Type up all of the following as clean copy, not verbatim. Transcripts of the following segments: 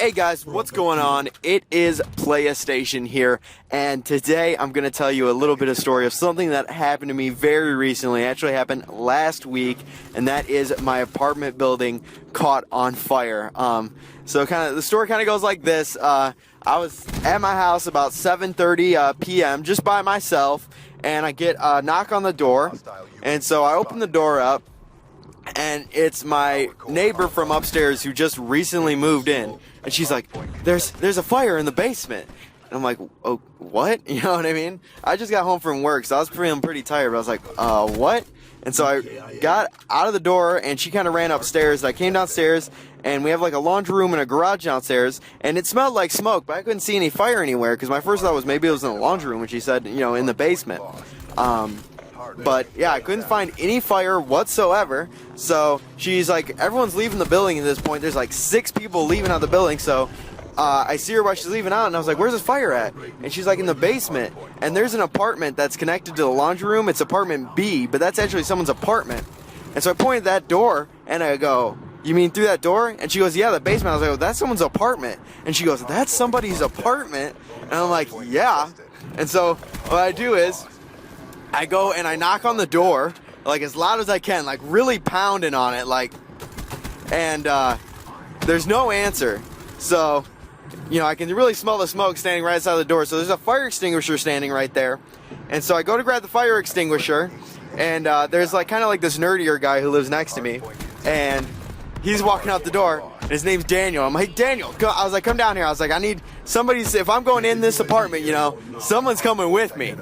Hey guys, what's going on? It is Playahstation here, and today I'm going to tell you a little bit of story of something that happened to me very recently. It actually happened last week, and that is my apartment building caught on fire. So the story kind of goes like this. I was at my house about 7:30 p.m. just by myself, and I get a knock on the door, and so I open the door up, and it's my neighbor from upstairs who just recently moved in. And she's like, there's a fire in the basement. And I'm like, oh, what? You know what I mean? I just got home from work, so I was feeling pretty tired. But I was like, what? And so I got out of the door, and she kind of ran upstairs. I came downstairs, and we have like a laundry room and a garage downstairs. And it smelled like smoke, but I couldn't see any fire anywhere. Because my first thought was maybe it was in the laundry room, and she said, in the basement. But yeah, I couldn't find any fire whatsoever. So she's like, everyone's leaving the building at this point. There's like 6 people leaving out the building. So I see her while she's leaving out, and I was like, where's this fire at? And she's like, in the basement. And there's an apartment that's connected to the laundry room. It's apartment B, but that's actually someone's apartment. And so I pointed at that door, and I go, you mean through that door? And she goes, yeah, the basement. I was like, oh, that's someone's apartment. And she goes, that's somebody's apartment? And I'm like, yeah. And so what I do is, I go and I knock on the door, like as loud as I can, like really pounding on it, and there's no answer. So, I can really smell the smoke standing right outside the door. So there's a fire extinguisher standing right there. And so I go to grab the fire extinguisher, and there's kind of this nerdier guy who lives next to me, and he's walking out the door, and his name's Daniel. I'm like, Daniel, I was like, come down here. I was like, I need somebody, if I'm going in this apartment, someone's coming with me.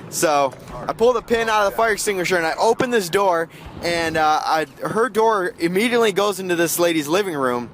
So I pull the pin out of the fire extinguisher, and I open this door, and her door immediately goes into this lady's living room,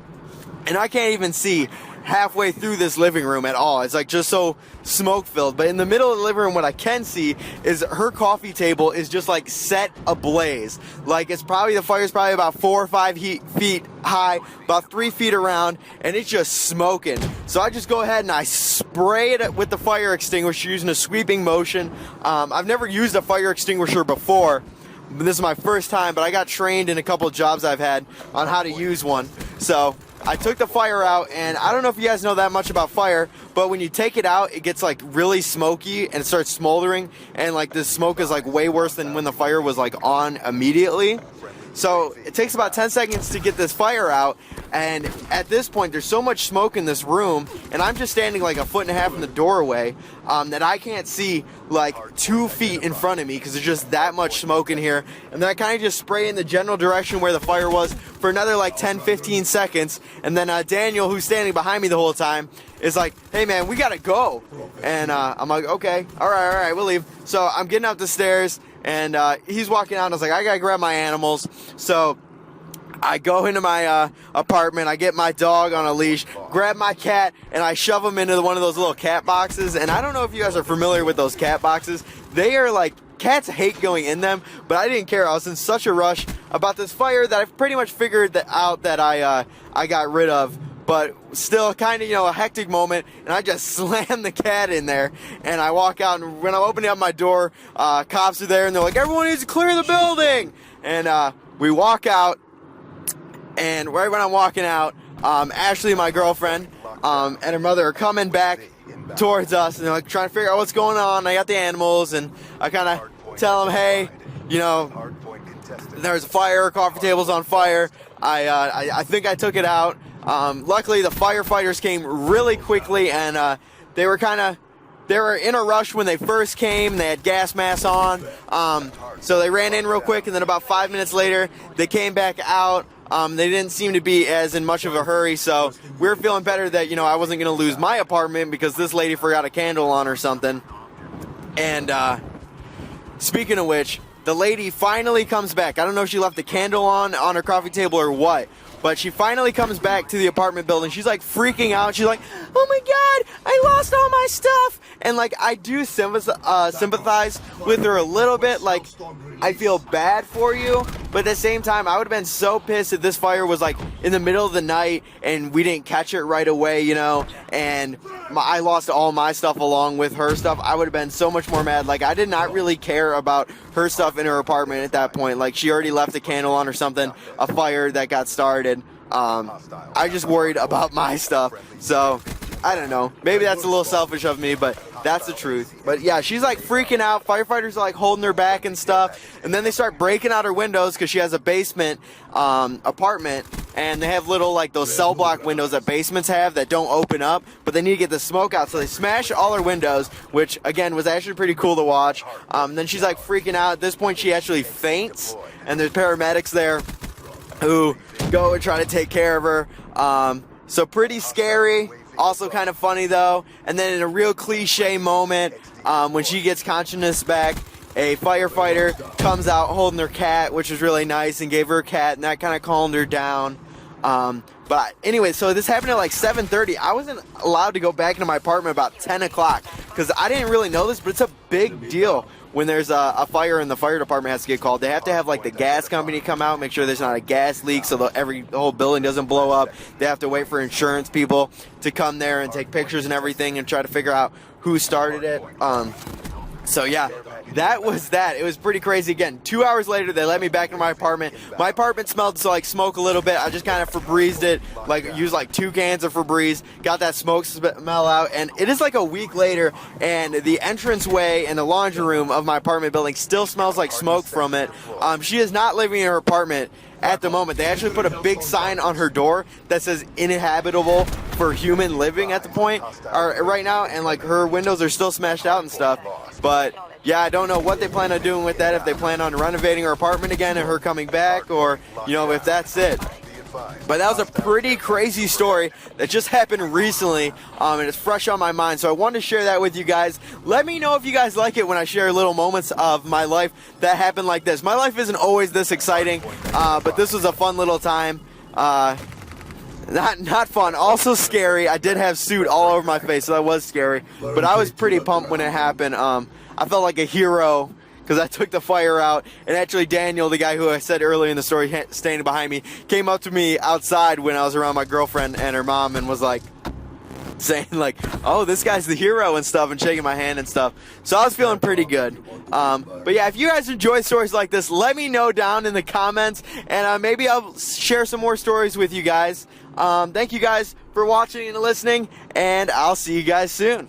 and I can't even see halfway through this living room at all. It's just so smoke filled. But in the middle of the living room, what I can see is her coffee table is just set ablaze. The fire's probably about 4 or 5 feet high, about 3 feet around, and it's just smoking. So I just go ahead and I spray it with the fire extinguisher using a sweeping motion. I've never used a fire extinguisher before. This is my first time, but I got trained in a couple of jobs I've had on how to use one. So I took the fire out, and I don't know if you guys know that much about fire, but when you take it out, it gets really smoky and it starts smoldering, and the smoke is way worse than when the fire was on immediately. So it takes about 10 seconds to get this fire out, and at this point there's so much smoke in this room, and I'm just standing 1.5 foot in the doorway, that I can't see 2 feet in front of me because there's just that much smoke in here. And then I kind of just spray in the general direction where the fire was for another 10-15 seconds, and then Daniel, who's standing behind me the whole time, is like, hey man, we gotta go. And I'm like, okay, all right, we'll leave. So I'm getting up the stairs, and he's walking out, and I was like, I gotta grab my animals. So I go into my apartment, I get my dog on a leash, grab my cat, and I shove him into one of those little cat boxes. And I don't know if you guys are familiar with those cat boxes. They are cats hate going in them, but I didn't care. I was in such a rush about this fire that I've pretty much figured out that I got rid of. But still kind of, a hectic moment, and I just slam the cat in there, and I walk out, and when I'm opening up my door, cops are there, and they're like, everyone needs to clear the building! And we walk out, and right when I'm walking out, Ashley, my girlfriend, and her mother are coming back towards us, and they're trying to figure out what's going on. I got the animals, and I kind of tell them, hey, there's a fire, coffee table's on fire. I think I took it out. Luckily, the firefighters came really quickly, and they were in a rush when they first came. They had gas masks on, so they ran in real quick, and then about 5 minutes later, they came back out. They didn't seem to be as in much of a hurry, so we were feeling better that, I wasn't going to lose my apartment because this lady forgot a candle on or something. And speaking of which, the lady finally comes back. I don't know if she left the candle on her coffee table or what, but she finally comes back to the apartment building. She's freaking out. She's like, oh my God, I lost all my stuff. And I do sympathize with her a little bit. I feel bad for you, but at the same time, I would have been so pissed if this fire was in the middle of the night and we didn't catch it right away, and I lost all my stuff along with her stuff. I would have been so much more mad. I did not really care about her stuff in her apartment at that point. She already left a candle on or something, a fire that got started. I just worried about my stuff. So I don't know. Maybe that's a little selfish of me, but that's the truth. But yeah, she's like freaking out. Firefighters are like holding her back and stuff. And then they start breaking out her windows because she has a basement apartment. And they have little like those cell block windows that basements have that don't open up. But they need to get the smoke out. So they smash all her windows, which again was actually pretty cool to watch. Then she's like freaking out. At this point she actually faints. And there's paramedics there who go and try to take care of her. So pretty scary. Also kind of funny though. And then in a real cliche moment, when she gets consciousness back, a firefighter comes out holding her cat, which was really nice, and gave her a cat, and that kind of calmed her down. But anyway, so this happened at like 7:30. I wasn't allowed to go back into my apartment about 10 o'clock because I didn't really know this, but it's a big deal when there's a fire and the fire department has to get called. They have to have like the gas company come out, make sure there's not a gas leak so the whole building doesn't blow up. They have to wait for insurance people to come there and take pictures and everything and try to figure out who started it. So yeah, that was that. It was pretty crazy. Again, 2 hours later, they let me back into my apartment. My apartment smelled so like smoke a little bit. I just kind of Febrezed it, like used like 2 cans of Febreze, got that smoke smell out, and it is like a week later, and the entranceway and the laundry room of my apartment building still smells like smoke from it. She is not living in her apartment at the moment. They actually put a big sign on her door that says "inhabitable for human living" at the point, or right now, and like her windows are still smashed out and stuff. But yeah, I don't know what they plan on doing with that, if they plan on renovating her apartment again and her coming back, or, you know, if that's it. But that was a pretty crazy story that just happened recently, and it's fresh on my mind, so I wanted to share that with you guys. Let me know if you guys like it when I share little moments of my life that happen like this. My life isn't always this exciting, but this was a fun little time. Not fun, also scary. I did have soot all over my face, so that was scary. But I was pretty pumped when it happened. I felt like a hero because I took the fire out. And actually Daniel, the guy who I said earlier in the story standing behind me, came up to me outside when I was around my girlfriend and her mom and was like, saying like, oh, this guy's the hero and stuff, and shaking my hand and stuff. So I was feeling pretty good. But yeah, if you guys enjoy stories like this, let me know down in the comments, and maybe I'll share some more stories with you guys. Thank you guys for watching and listening, and I'll see you guys soon.